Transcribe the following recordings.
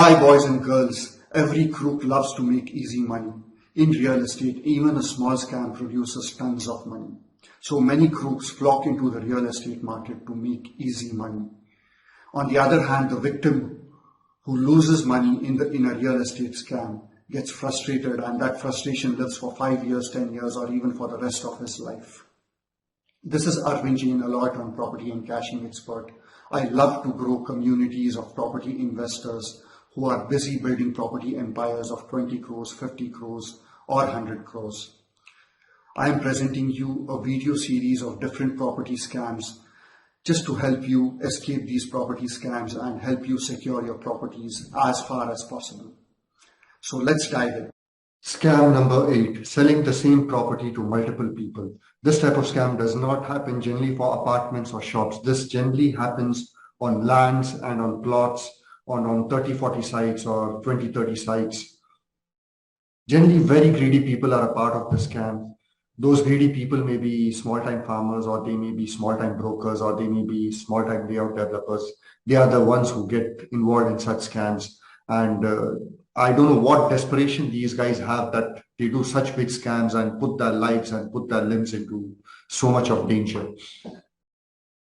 Hi boys and girls, every crook loves to make easy money. In real estate, even a small scam produces tons of money. So many crooks flock into the real estate market to make easy money. On the other hand, the victim who loses money in a real estate scam gets frustrated, and that frustration lives for 5 years, 10 years, or even for the rest of his life. This is Arvind Jain, a long-term property and cashing expert. I love to grow communities of property investors who are busy building property empires of 20 crores, 50 crores, or 100 crores. I am presenting you a video series of different property scams just to help you escape these property scams and help you secure your properties as far as possible. So let's dive in. Scam number 8, selling the same property to multiple people. This type of scam does not happen generally for apartments or shops. This generally happens on lands and on plots, on 30-40 sites or 20-30 sites. Generally, very greedy people are a part of the scam. Those greedy people may be small-time farmers, or they may be small-time brokers, or they may be small-time layout developers. They are the ones who get involved in such scams. And I don't know what desperation these guys have that they do such big scams and put their lives and put their limbs into so much of danger.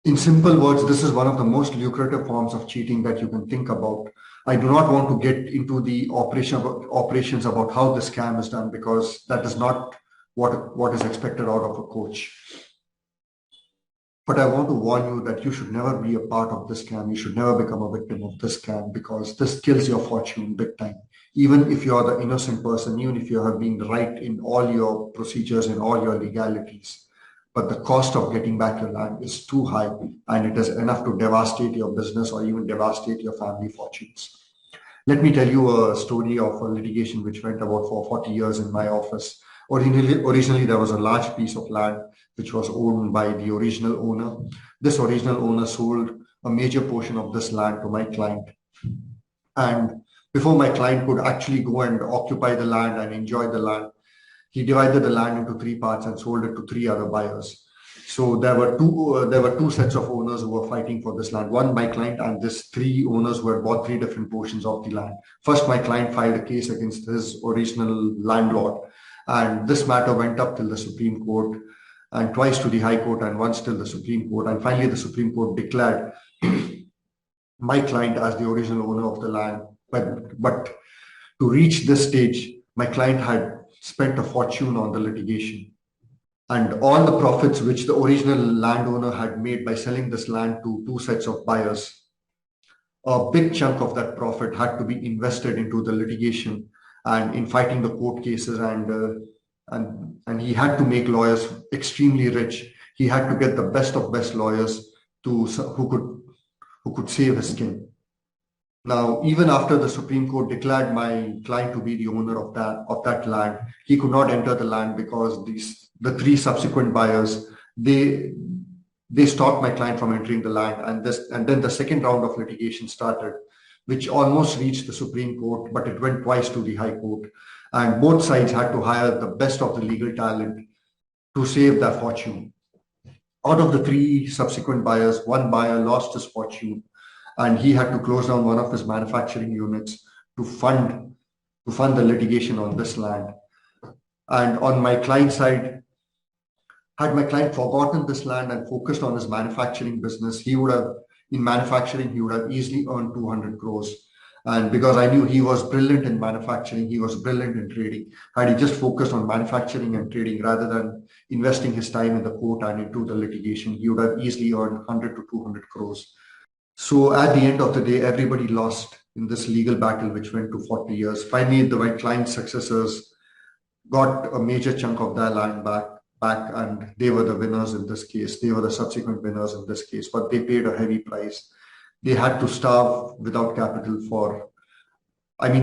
In simple words, this is one of the most lucrative forms of cheating that you can think about. I do not want to get into the operations about how the scam is done, because that is not what is expected out of a coach. But I want to warn you that you should never be a part of this scam. You should never become a victim of this scam, because this kills your fortune big time. Even if you are the innocent person, even if you have been right in all your procedures and all your legalities, but the cost of getting back your land is too high, and it is enough to devastate your business or even devastate your family fortunes. Let me tell you a story of a litigation which went about for 40 years in my office. Originally, there was a large piece of land which was owned by the original owner. This original owner sold a major portion of this land to my client. And before my client could actually go and occupy the land and enjoy the land, he divided the land into 3 parts and sold it to 3 other buyers. So there were two sets of owners who were fighting for this land. One, my client, and this 3 owners who had bought 3 different portions of the land. First, my client filed a case against his original landlord, and this matter went up till the Supreme Court, and twice to the High Court, and once till the Supreme Court. And finally, the Supreme Court declared my client as the original owner of the land. But to reach this stage, my client had spent a fortune on the litigation. And all the profits which the original landowner had made by selling this land to 2 sets of buyers, a big chunk of that profit had to be invested into the litigation and in fighting the court cases, and he had to make lawyers extremely rich. He had to get the best of best lawyers who could save his skin. Now, even after the Supreme Court declared my client to be the owner of that land, he could not enter the land because the 3 subsequent buyers, they stopped my client from entering the land, and then the second round of litigation started, which almost reached the Supreme Court, but it went twice to the High Court, and both sides had to hire the best of the legal talent to save their fortune. Out of the 3 subsequent buyers, 1 buyer lost his fortune, and he had to close down one of his manufacturing units to fund the litigation on this land. And on my client side, had my client forgotten this land and focused on his manufacturing business, in manufacturing, he would have easily earned 200 crores. And because I knew he was brilliant in manufacturing, he was brilliant in trading. Had he just focused on manufacturing and trading rather than investing his time in the court and into the litigation, he would have easily earned 100 to 200 crores. So at the end of the day, everybody lost in this legal battle, which went to 40 years. Finally, my client's successors got a major chunk of their land back, and they were the winners in this case. They were the subsequent winners in this case, but they paid a heavy price. They had to starve without capital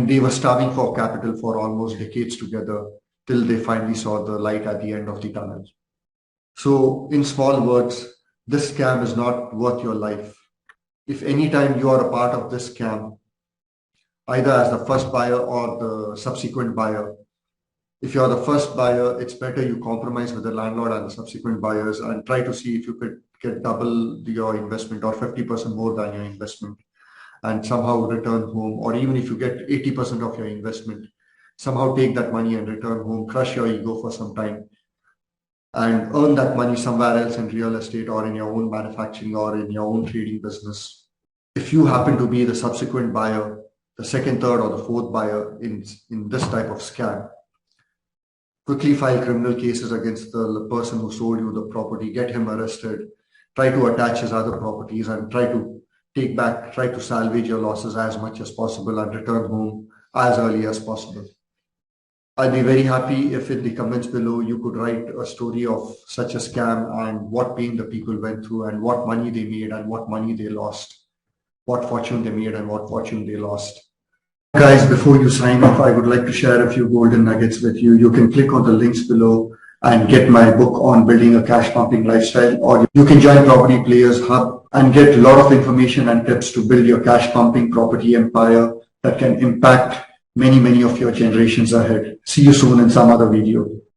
they were starving for capital for almost decades together till they finally saw the light at the end of the tunnel. So in small words, this scam is not worth your life. If anytime you are a part of this scam, either as the first buyer or the subsequent buyer, if you are the first buyer, it's better you compromise with the landlord and the subsequent buyers and try to see if you could get double your investment or 50% more than your investment. and somehow return home, or even if you get 80% of your investment, somehow take that money and return home, crush your ego for some time, and earn that money somewhere else in real estate or in your own manufacturing or in your own trading business. If you happen to be the subsequent buyer, the second, third, or the fourth buyer in this type of scam, quickly file criminal cases against the person who sold you the property, get him arrested, try to attach his other properties, and try to salvage your losses as much as possible and return home as early as possible. I'd be very happy if in the comments below you could write a story of such a scam and what pain the people went through and what money they made and what money they lost, what fortune they made and what fortune they lost. Guys, before you sign off, I would like to share a few golden nuggets with you. You can click on the links below and get my book on building a cash pumping lifestyle, or you can join Property Players Hub and get a lot of information and tips to build your cash pumping property empire that can impact many of your generations ahead. See you soon in some other video.